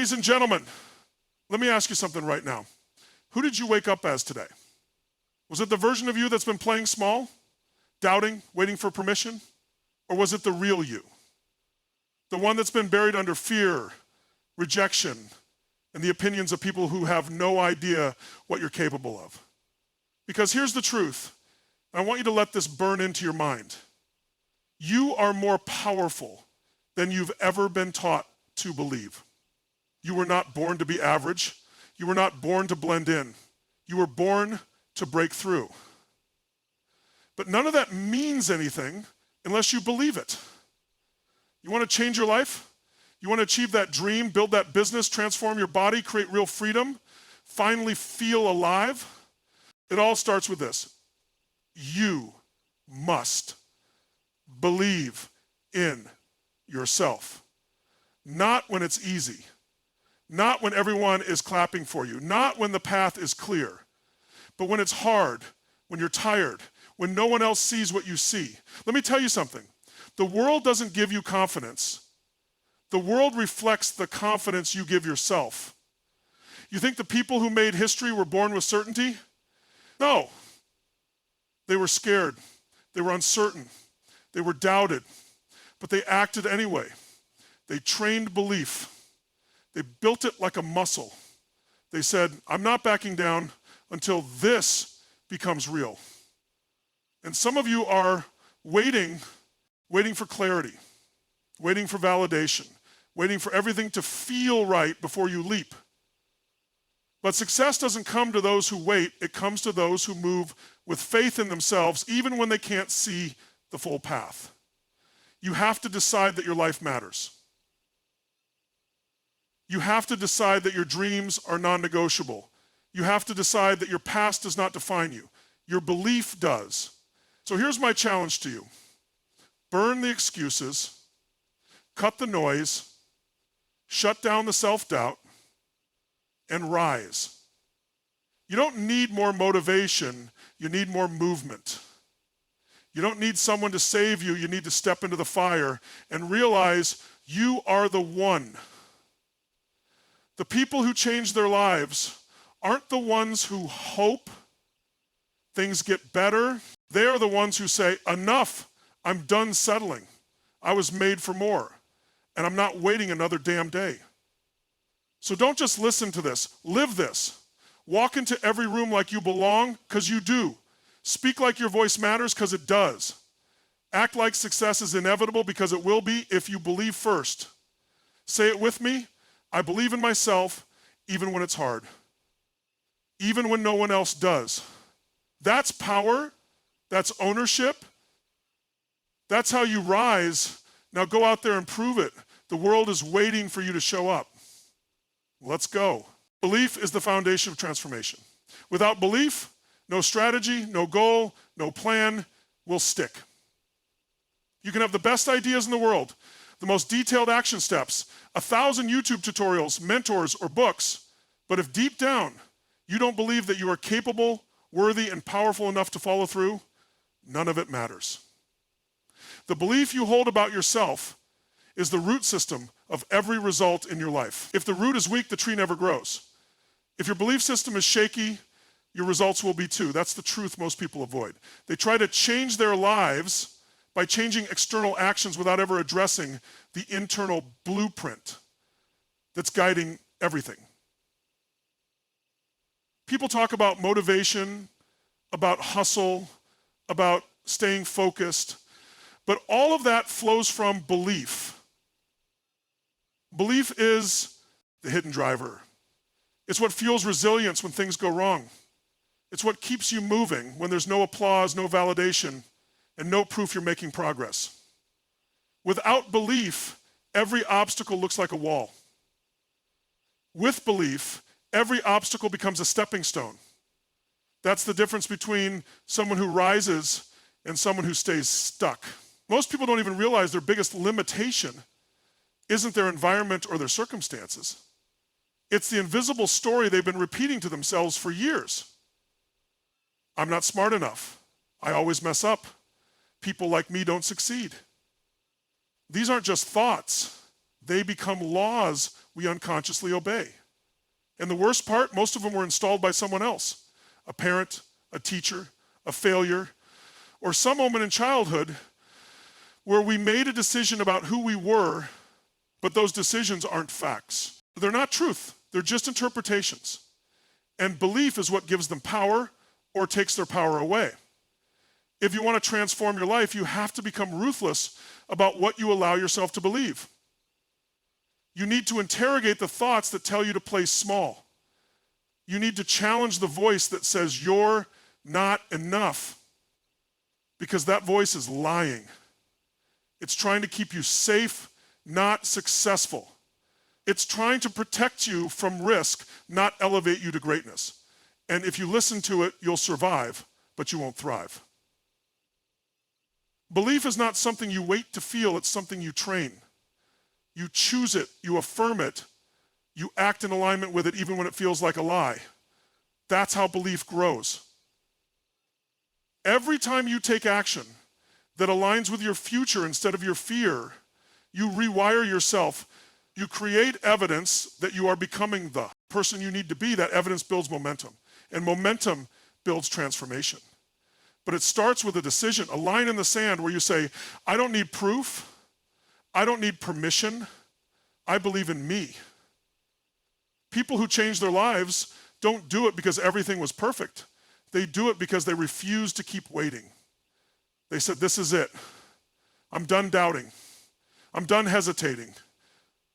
Ladies and gentlemen, let me ask you something right now. Who did you wake up as today? Was it the version of you that's been playing small, doubting, waiting for permission? Or was it the real you? The one that's been buried under fear, rejection, and the opinions of people who have no idea what you're capable of. Because here's the truth. I want you to let this burn into your mind. You are more powerful than you've ever been taught to believe. You were not born to be average. You were not born to blend in. You were born to break through. But none of that means anything unless you believe it. You want to change your life? You want to achieve that dream, build that business, transform your body, create real freedom, finally feel alive? It all starts with this. You must believe in yourself. Not when it's easy. Not when everyone is clapping for you. Not when the path is clear. But when it's hard, when you're tired, when no one else sees what you see. Let me tell you something. The world doesn't give you confidence. The world reflects the confidence you give yourself. You think the people who made history were born with certainty? No. They were scared. They were uncertain. They were doubted. But they acted anyway. They trained belief. They built it like a muscle. They said, I'm not backing down until this becomes real. And some of you are waiting for clarity, waiting for validation, waiting for everything to feel right before you leap. But success doesn't come to those who wait. It comes to those who move with faith in themselves, even when they can't see the full path. You have to decide that your life matters. You have to decide that your dreams are non-negotiable. You have to decide that your past does not define you. Your belief does. So here's my challenge to you. Burn the excuses, cut the noise, shut down the self-doubt, and rise. You don't need more motivation, you need more movement. You don't need someone to save you, you need to step into the fire and realize you are the one. The people who change their lives aren't the ones who hope things get better. They are the ones who say, enough, I'm done settling. I was made for more, and I'm not waiting another damn day. So don't just listen to this, live this. Walk into every room like you belong, because you do. Speak like your voice matters, because it does. Act like success is inevitable, because it will be if you believe first. Say it with me, I believe in myself, even when it's hard. Even when no one else does. That's power, that's ownership. That's how you rise. Now go out there and prove it. The world is waiting for you to show up. Let's go. Belief is the foundation of transformation. Without belief, no strategy, no goal, no plan will stick. You can have the best ideas in the world, the most detailed action steps, 1,000 YouTube tutorials, mentors, or books, but if deep down you don't believe that you are capable, worthy, and powerful enough to follow through, none of it matters. The belief you hold about yourself is the root system of every result in your life. If the root is weak, the tree never grows. If your belief system is shaky, your results will be too. That's the truth most people avoid. They try to change their lives by changing external actions without ever addressing the internal blueprint that's guiding everything. People talk about motivation, about hustle, about staying focused, but all of that flows from belief. Belief is the hidden driver. It's what fuels resilience when things go wrong. It's what keeps you moving when there's no applause, no validation, and no proof you're making progress. Without belief, every obstacle looks like a wall. With belief, every obstacle becomes a stepping stone. That's the difference between someone who rises and someone who stays stuck. Most people don't even realize their biggest limitation isn't their environment or their circumstances. It's the invisible story they've been repeating to themselves for years. I'm not smart enough. I always mess up. People like me don't succeed. These aren't just thoughts. They become laws we unconsciously obey. And the worst part, most of them were installed by someone else, a parent, a teacher, a failure, or some moment in childhood where we made a decision about who we were, but those decisions aren't facts. They're not truth, they're just interpretations. And belief is what gives them power or takes their power away. If you want to transform your life, you have to become ruthless about what you allow yourself to believe. You need to interrogate the thoughts that tell you to play small. You need to challenge the voice that says you're not enough, because that voice is lying. It's trying to keep you safe, not successful. It's trying to protect you from risk, not elevate you to greatness. And if you listen to it, you'll survive, but you won't thrive. Belief is not something you wait to feel, it's something you train. You choose it, you affirm it, you act in alignment with it even when it feels like a lie. That's how belief grows. Every time you take action that aligns with your future instead of your fear, you rewire yourself. You create evidence that you are becoming the person you need to be. That evidence builds momentum, and momentum builds transformation. But it starts with a decision, a line in the sand where you say, I don't need proof, I don't need permission, I believe in me. People who change their lives don't do it because everything was perfect. They do it because they refuse to keep waiting. They said, this is it. I'm done doubting. I'm done hesitating.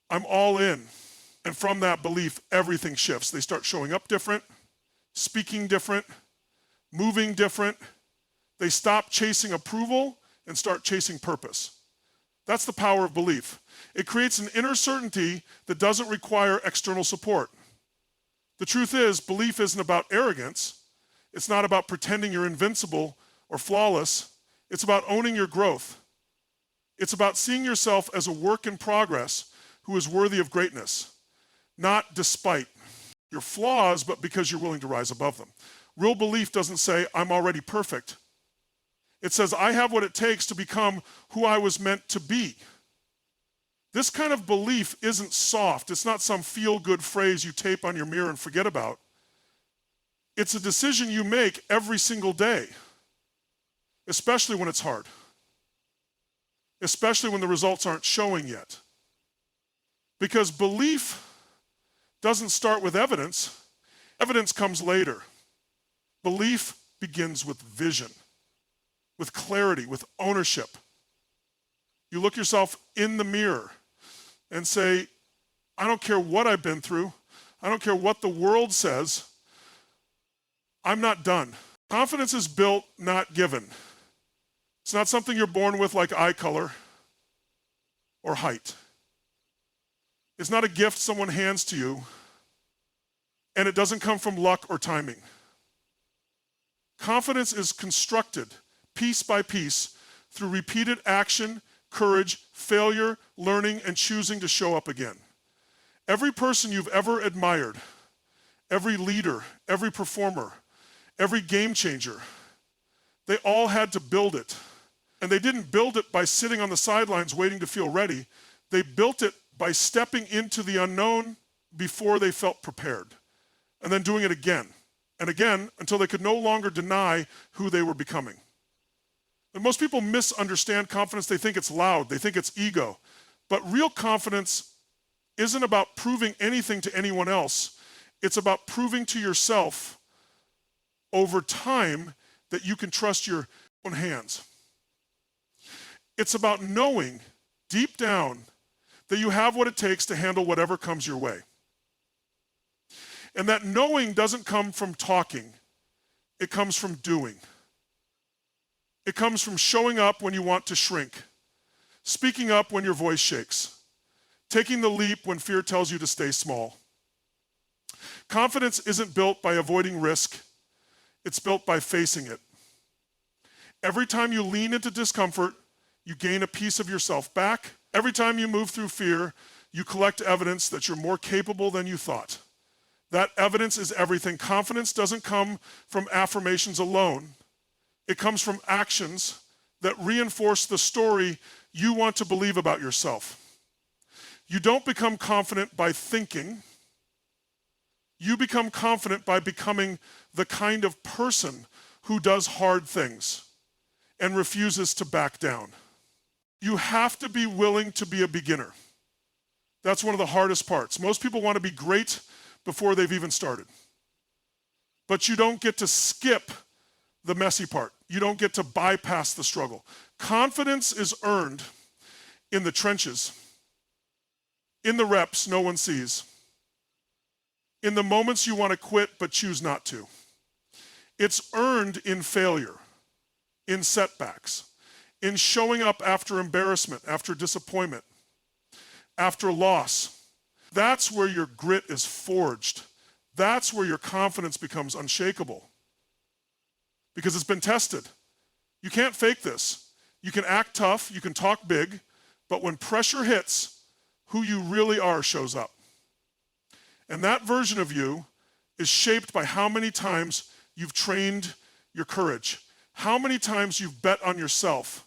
I'm all in. And from that belief, everything shifts. They start showing up different, speaking different, moving different. They stop chasing approval and start chasing purpose. That's the power of belief. It creates an inner certainty that doesn't require external support. The truth is, belief isn't about arrogance. It's not about pretending you're invincible or flawless. It's about owning your growth. It's about seeing yourself as a work in progress who is worthy of greatness, not despite your flaws, but because you're willing to rise above them. Real belief doesn't say, I'm already perfect. It says, I have what it takes to become who I was meant to be. This kind of belief isn't soft. It's not some feel-good phrase you tape on your mirror and forget about. It's a decision you make every single day, especially when it's hard, especially when the results aren't showing yet. Because belief doesn't start with evidence. Evidence comes later. Belief begins with vision, with clarity, with ownership. You look yourself in the mirror and say, I don't care what I've been through. I don't care what the world says. I'm not done. Confidence is built, not given. It's not something you're born with like eye color or height. It's not a gift someone hands to you, and it doesn't come from luck or timing. Confidence is constructed piece by piece through repeated action, courage, failure, learning, and choosing to show up again. Every person you've ever admired, every leader, every performer, every game changer, they all had to build it. And they didn't build it by sitting on the sidelines waiting to feel ready. They built it by stepping into the unknown before they felt prepared, and then doing it again and again until they could no longer deny who they were becoming. And most people misunderstand confidence. They think it's loud. They think it's ego. But real confidence isn't about proving anything to anyone else. It's about proving to yourself over time that you can trust your own hands. It's about knowing deep down that you have what it takes to handle whatever comes your way. And that knowing doesn't come from talking. It comes from doing. It comes from showing up when you want to shrink, speaking up when your voice shakes, taking the leap when fear tells you to stay small. Confidence isn't built by avoiding risk. It's built by facing it. Every time you lean into discomfort, you gain a piece of yourself back. Every time you move through fear, you collect evidence that you're more capable than you thought. That evidence is everything. Confidence doesn't come from affirmations alone. It comes from actions that reinforce the story you want to believe about yourself. You don't become confident by thinking. You become confident by becoming the kind of person who does hard things and refuses to back down. You have to be willing to be a beginner. That's one of the hardest parts. Most people want to be great before they've even started. But you don't get to skip the messy part. You don't get to bypass the struggle. Confidence is earned in the trenches, in the reps no one sees, in the moments you want to quit but choose not to. It's earned in failure, in setbacks, in showing up after embarrassment, after disappointment, after loss. That's where your grit is forged. That's where your confidence becomes unshakable. Because it's been tested. You can't fake this. You can act tough, you can talk big, but when pressure hits, who you really are shows up. And that version of you is shaped by how many times you've trained your courage, how many times you've bet on yourself,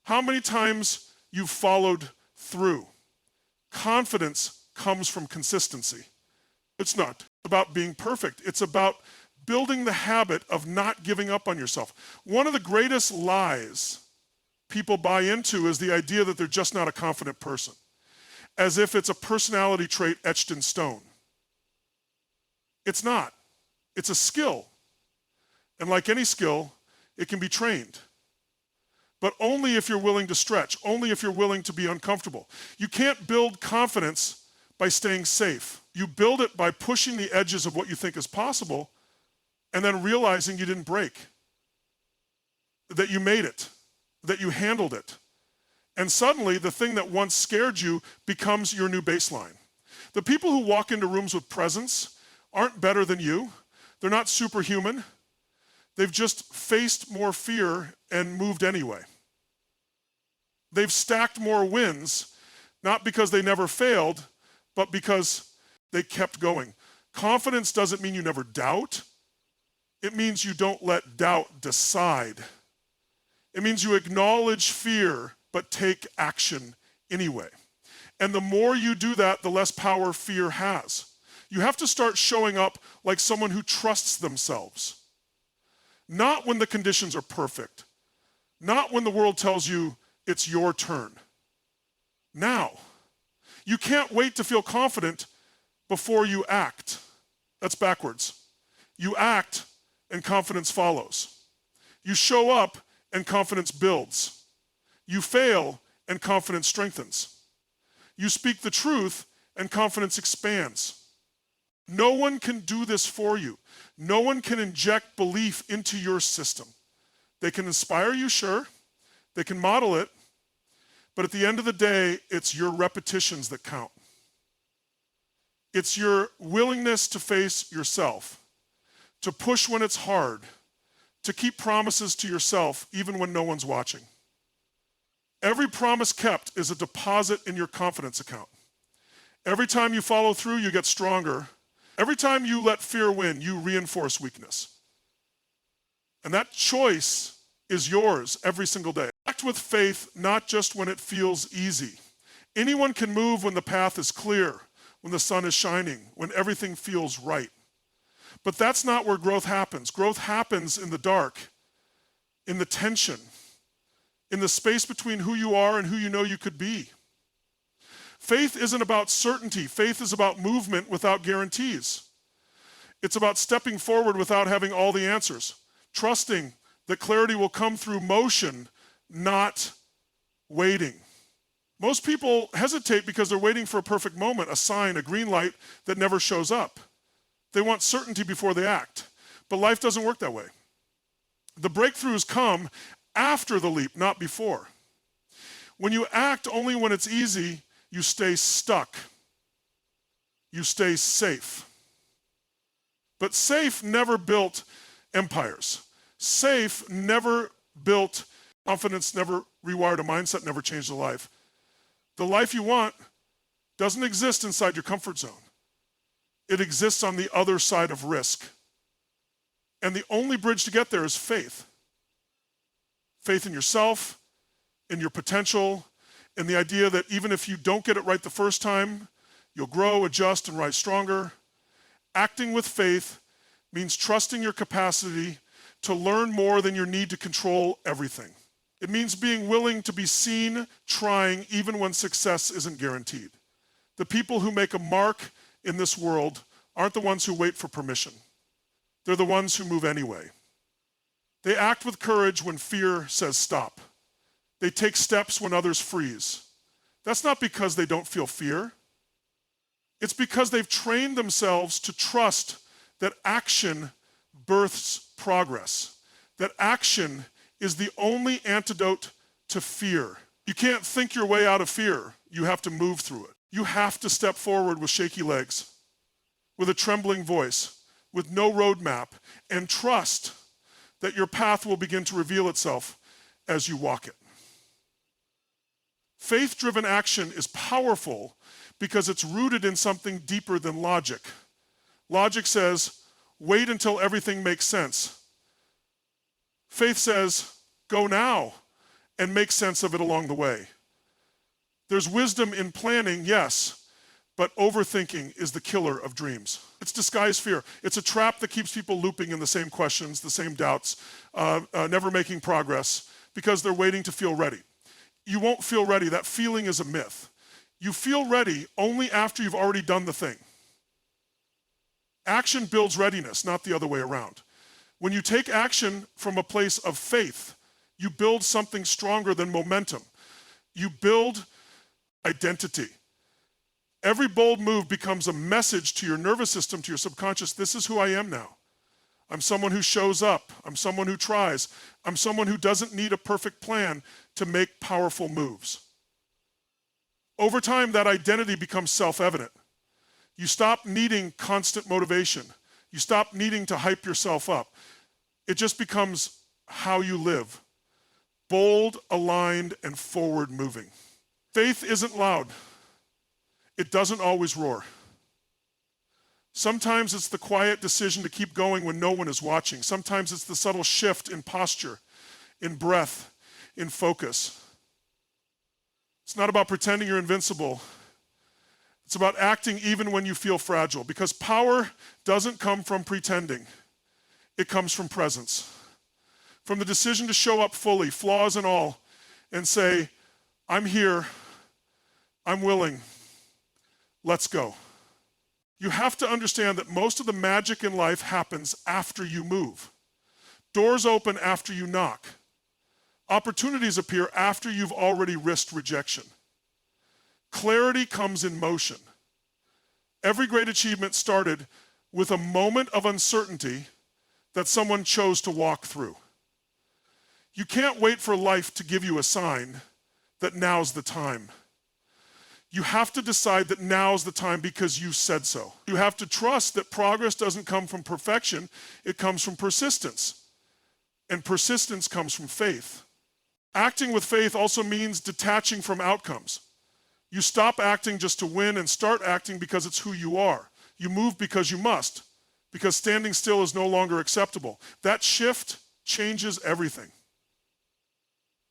how many times you've followed through. Confidence comes from consistency. It's not about being perfect. It's about building the habit of not giving up on yourself. One of the greatest lies people buy into is the idea that they're just not a confident person, as if it's a personality trait etched in stone. It's not. It's a skill. And like any skill, it can be trained. But only if you're willing to stretch, only if you're willing to be uncomfortable. You can't build confidence by staying safe. You build it by pushing the edges of what you think is possible and then realizing you didn't break, that you made it, that you handled it. And suddenly, the thing that once scared you becomes your new baseline. The people who walk into rooms with presence aren't better than you. They're not superhuman. They've just faced more fear and moved anyway. They've stacked more wins, not because they never failed, but because they kept going. Confidence doesn't mean you never doubt. It means you don't let doubt decide. It means you acknowledge fear, but take action anyway. And the more you do that, the less power fear has. You have to start showing up like someone who trusts themselves. Not when the conditions are perfect. Not when the world tells you it's your turn. Now. You can't wait to feel confident before you act. That's backwards. You act and confidence follows. You show up and confidence builds. You fail and confidence strengthens. You speak the truth and confidence expands. No one can do this for you. No one can inject belief into your system. They can inspire you, sure. They can model it. But at the end of the day, it's your repetitions that count. It's your willingness to face yourself, to push when it's hard, to keep promises to yourself even when no one's watching. Every promise kept is a deposit in your confidence account. Every time you follow through, you get stronger. Every time you let fear win, you reinforce weakness. And that choice is yours every single day. Act with faith, not just when it feels easy. Anyone can move when the path is clear, when the sun is shining, when everything feels right. But that's not where growth happens. Growth happens in the dark, in the tension, in the space between who you are and who you know you could be. Faith isn't about certainty. Faith is about movement without guarantees. It's about stepping forward without having all the answers, trusting that clarity will come through motion, not waiting. Most people hesitate because they're waiting for a perfect moment, a sign, a green light that never shows up. They want certainty before they act. But life doesn't work that way. The breakthroughs come after the leap, not before. When you act only when it's easy, you stay stuck. You stay safe. But safe never built empires. Safe never built confidence, never rewired a mindset, never changed a life. The life you want doesn't exist inside your comfort zone. It exists on the other side of risk. And the only bridge to get there is faith. Faith in yourself, in your potential, And the idea that even if you don't get it right the first time, you'll grow, adjust, and rise stronger. Acting with faith means trusting your capacity to learn more than your need to control everything. It means being willing to be seen trying even when success isn't guaranteed. The people who make a mark in this world aren't the ones who wait for permission. They're the ones who move anyway. They act with courage when fear says stop. They take steps when others freeze. That's not because they don't feel fear. It's because they've trained themselves to trust that action births progress, that action is the only antidote to fear. You can't think your way out of fear. You have to move through it. You have to step forward with shaky legs, with a trembling voice, with no roadmap, and trust that your path will begin to reveal itself as you walk it. Faith-driven action is powerful because it's rooted in something deeper than logic. Logic says, wait until everything makes sense. Faith says, go now and make sense of it along the way. There's wisdom in planning, yes, but overthinking is the killer of dreams. It's disguised fear. It's a trap that keeps people looping in the same questions, the same doubts, never making progress because they're waiting to feel ready. You won't feel ready. That feeling is a myth. You feel ready only after you've already done the thing. Action builds readiness, not the other way around. When you take action from a place of faith, you build something stronger than momentum. You build identity. Every bold move becomes a message to your nervous system, to your subconscious. This is who I am now. I'm someone who shows up. I'm someone who tries. I'm someone who doesn't need a perfect plan to make powerful moves. Over time, that identity becomes self-evident. You stop needing constant motivation. You stop needing to hype yourself up. It just becomes how you live. Bold, aligned, and forward-moving. Faith isn't loud. It doesn't always roar. Sometimes it's the quiet decision to keep going when no one is watching. Sometimes it's the subtle shift in posture, in breath, in focus. It's not about pretending you're invincible. It's about acting even when you feel fragile, because power doesn't come from pretending. It comes from presence. From the decision to show up fully, flaws and all, and say, I'm here, I'm willing, let's go. You have to understand that most of the magic in life happens after you move. Doors open after you knock. Opportunities appear after you've already risked rejection. Clarity comes in motion. Every great achievement started with a moment of uncertainty that someone chose to walk through. You can't wait for life to give you a sign that now's the time. You have to decide that now's the time because you said so. You have to trust that progress doesn't come from perfection, it comes from persistence. And persistence comes from faith. Acting with faith also means detaching from outcomes. You stop acting just to win and start acting because it's who you are. You move because you must, because standing still is no longer acceptable. That shift changes everything.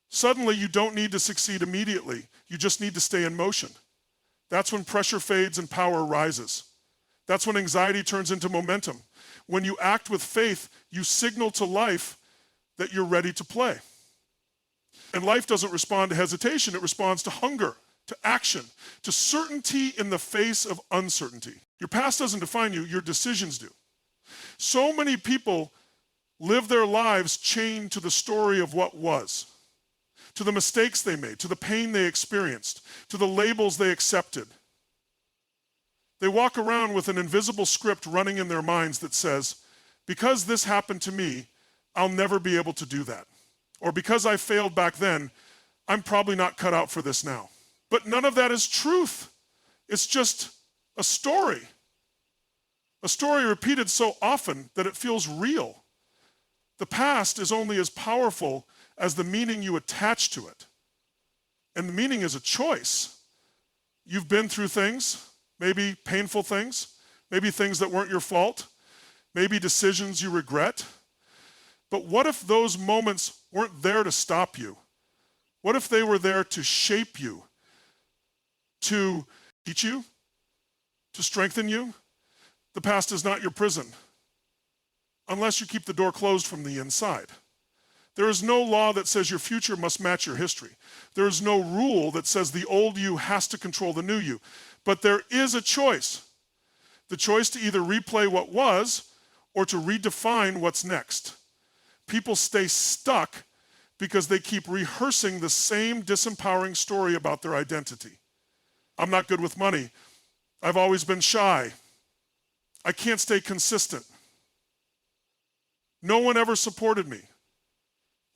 Suddenly, you don't need to succeed immediately. You just need to stay in motion. That's when pressure fades and power rises. That's when anxiety turns into momentum. When you act with faith, you signal to life that you're ready to play. And life doesn't respond to hesitation, it responds to hunger, to action, to certainty in the face of uncertainty. Your past doesn't define you, your decisions do. So many people live their lives chained to the story of what was, to the mistakes they made, to the pain they experienced, to the labels they accepted. They walk around with an invisible script running in their minds that says, because this happened to me, I'll never be able to do that. Or because I failed back then, I'm probably not cut out for this now. But none of that is truth. It's just a story. A story repeated so often that it feels real. The past is only as powerful as the meaning you attach to it. And the meaning is a choice. You've been through things, maybe painful things, maybe things that weren't your fault, maybe decisions you regret. But what if those moments weren't there to stop you? What if they were there to shape you, to teach you, to strengthen you. The past is not your prison, unless you keep the door closed from the inside. There is no law that says your future must match your history. There is no rule that says the old you has to control the new you. But there is a choice. The choice to either replay what was or to redefine what's next. People stay stuck because they keep rehearsing the same disempowering story about their identity. I'm not good with money. I've always been shy. I can't stay consistent. No one ever supported me.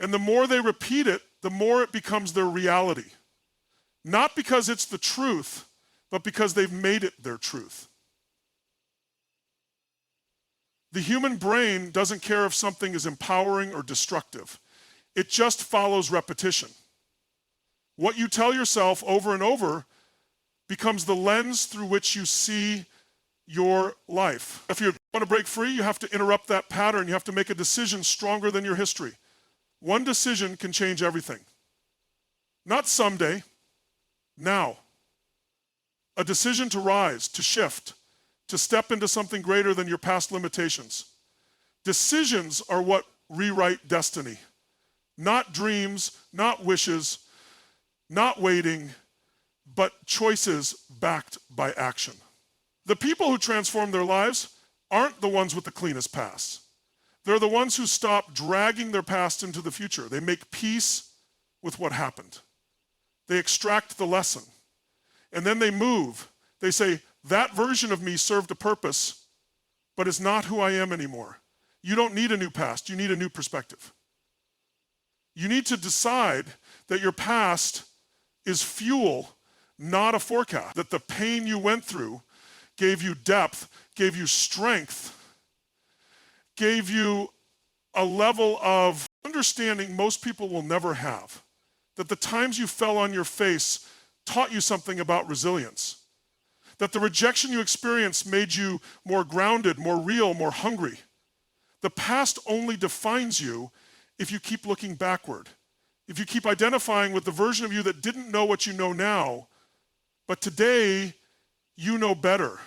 And the more they repeat it, the more it becomes their reality. Not because it's the truth, but because they've made it their truth. The human brain doesn't care if something is empowering or destructive. It just follows repetition. What you tell yourself over and over becomes the lens through which you see your life. If you want to break free, you have to interrupt that pattern. You have to make a decision stronger than your history. One decision can change everything. Not someday, now. A decision to rise, to shift, to step into something greater than your past limitations. Decisions are what rewrite destiny. Not dreams, not wishes, not waiting, but choices backed by action. The people who transform their lives aren't the ones with the cleanest past. They're the ones who stop dragging their past into the future. They make peace with what happened. They extract the lesson. And then they move. They say, that version of me served a purpose, but it's not who I am anymore. You don't need a new past. You need a new perspective. You need to decide that your past is fuel, not a forecast. That the pain you went through gave you depth, gave you strength, gave you a level of understanding most people will never have. That the times you fell on your face taught you something about resilience. That the rejection you experienced made you more grounded, more real, more hungry. The past only defines you if you keep looking backward. If you keep identifying with the version of you that didn't know what you know now, but today you know better.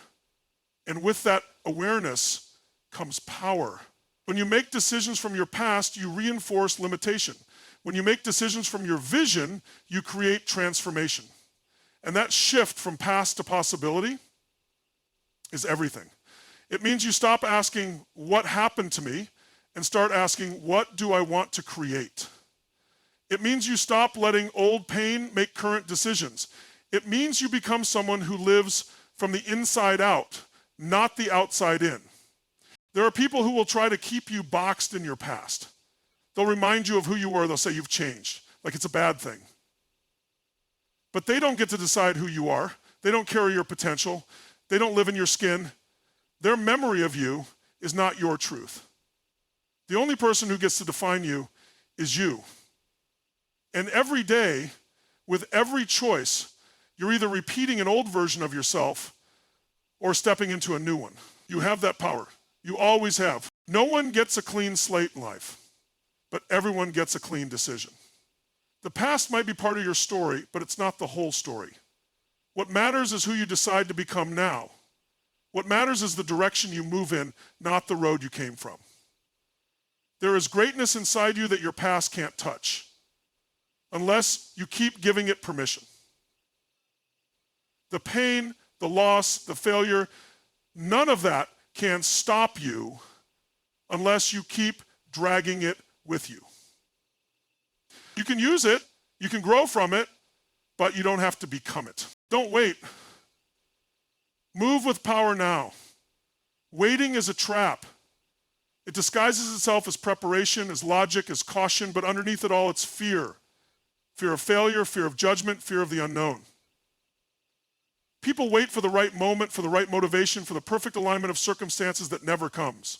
And with that awareness comes power. When you make decisions from your past, you reinforce limitation. When you make decisions from your vision, you create transformation. And that shift from past to possibility is everything. It means you stop asking, what happened to me, and start asking, what do I want to create? It means you stop letting old pain make current decisions. It means you become someone who lives from the inside out, not the outside in. There are people who will try to keep you boxed in your past. They'll remind you of who you were. They'll say you've changed, like it's a bad thing. But they don't get to decide who you are. They don't carry your potential. They don't live in your skin. Their memory of you is not your truth. The only person who gets to define you is you. And every day, with every choice, you're either repeating an old version of yourself or stepping into a new one. You have that power. You always have. No one gets a clean slate in life, but everyone gets a clean decision. The past might be part of your story, but it's not the whole story. What matters is who you decide to become now. What matters is the direction you move in, not the road you came from. There is greatness inside you that your past can't touch, unless you keep giving it permission. The pain, the loss, the failure, none of that can stop you unless you keep dragging it with you. You can use it, you can grow from it, but you don't have to become it. Don't wait. Move with power now. Waiting is a trap. It disguises itself as preparation, as logic, as caution, but underneath it all, it's fear. Fear of failure, fear of judgment, fear of the unknown. People wait for the right moment, for the right motivation, for the perfect alignment of circumstances that never comes.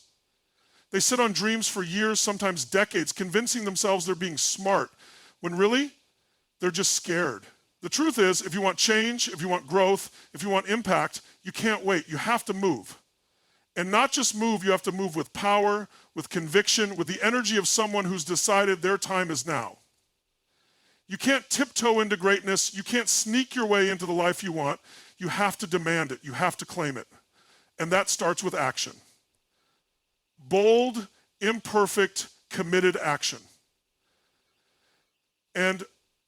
They sit on dreams for years, sometimes decades, convincing themselves they're being smart, when really, they're just scared. The truth is, if you want change, if you want growth, if you want impact, you can't wait. You have to move. And not just move, you have to move with power, with conviction, with the energy of someone who's decided their time is now. You can't tiptoe into greatness. You can't sneak your way into the life you want. You have to demand it. You have to claim it. And that starts with action. Bold, imperfect, committed action. And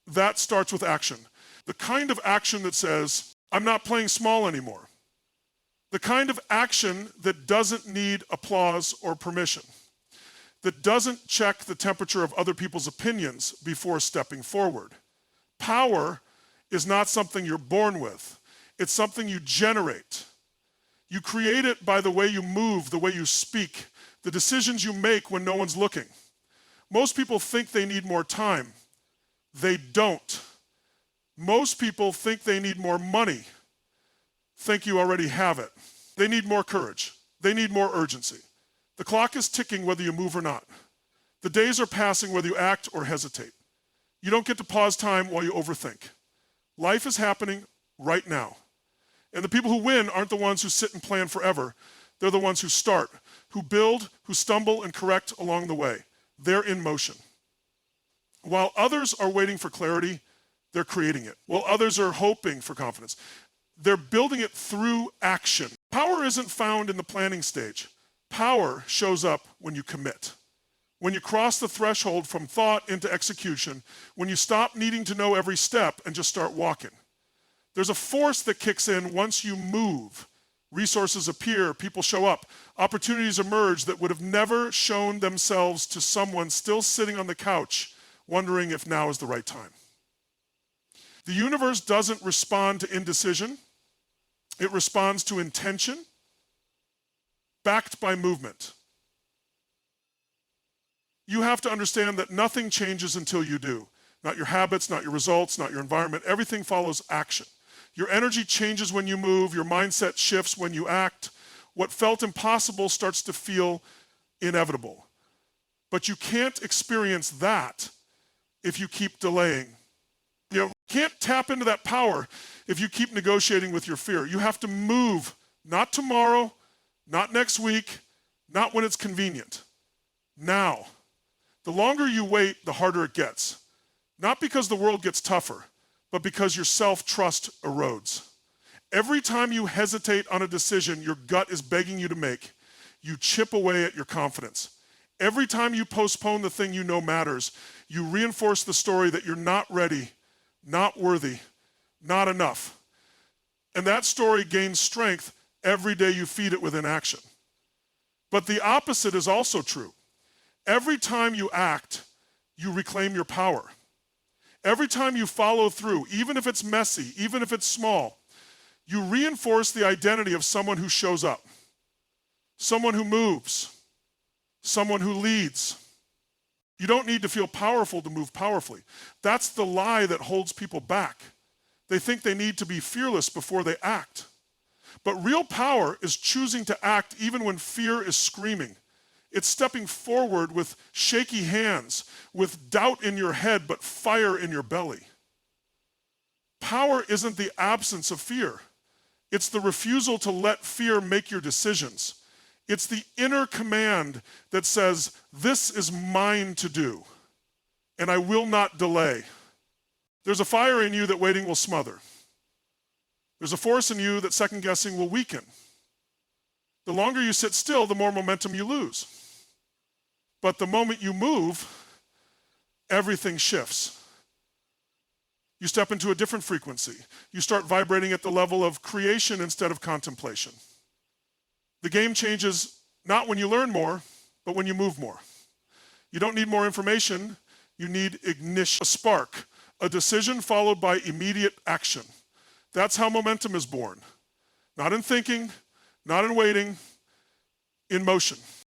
that starts with action. The kind of action that says, I'm not playing small anymore. The kind of action that doesn't need applause or permission. That doesn't check the temperature of other people's opinions before stepping forward. Power is not something you're born with. It's something you generate. You create it by the way you move, the way you speak, the decisions you make when no one's looking. Most people think they need more time. They don't. Most people think they need more money. Think you already have it. They need more courage. They need more urgency. The clock is ticking whether you move or not. The days are passing whether you act or hesitate. You don't get to pause time while you overthink. Life is happening right now. And the people who win aren't the ones who sit and plan forever. They're the ones who start, who build, who stumble and correct along the way. They're in motion. While others are waiting for clarity, they're creating it. While others are hoping for confidence, they're building it through action. Power isn't found in the planning stage. Power shows up when you commit. When you cross the threshold from thought into execution, when you stop needing to know every step and just start walking. There's a force that kicks in once you move. Resources appear, people show up, opportunities emerge that would have never shown themselves to someone still sitting on the couch wondering if now is the right time. The universe doesn't respond to indecision. It responds to intention, backed by movement. You have to understand that nothing changes until you do. Not your habits, not your results, not your environment. Everything follows action. Your energy changes when you move. Your mindset shifts when you act. What felt impossible starts to feel inevitable. But you can't experience that if you keep delaying. You can't tap into that power if you keep negotiating with your fear. You have to move, not tomorrow, not next week, not when it's convenient. Now. The longer you wait, the harder it gets. Not because the world gets tougher, but because your self-trust erodes. Every time you hesitate on a decision your gut is begging you to make, you chip away at your confidence. Every time you postpone the thing you know matters, you reinforce the story that you're not ready, not worthy, not enough. And that story gains strength every day you feed it with inaction. But the opposite is also true. Every time you act, you reclaim your power. Every time you follow through, even if it's messy, even if it's small, you reinforce the identity of someone who shows up, someone who moves, someone who leads. You don't need to feel powerful to move powerfully. That's the lie that holds people back. They think they need to be fearless before they act. But real power is choosing to act even when fear is screaming. It's stepping forward with shaky hands, with doubt in your head, but fire in your belly. Power isn't the absence of fear. It's the refusal to let fear make your decisions. It's the inner command that says, this is mine to do, and I will not delay. There's a fire in you that waiting will smother. There's a force in you that second-guessing will weaken. The longer you sit still, the more momentum you lose. But the moment you move, everything shifts. You step into a different frequency. You start vibrating at the level of creation instead of contemplation. The game changes not when you learn more, but when you move more. You don't need more information. You need ignition, a spark, a decision followed by immediate action. That's how momentum is born. Not in thinking, not in waiting, in motion.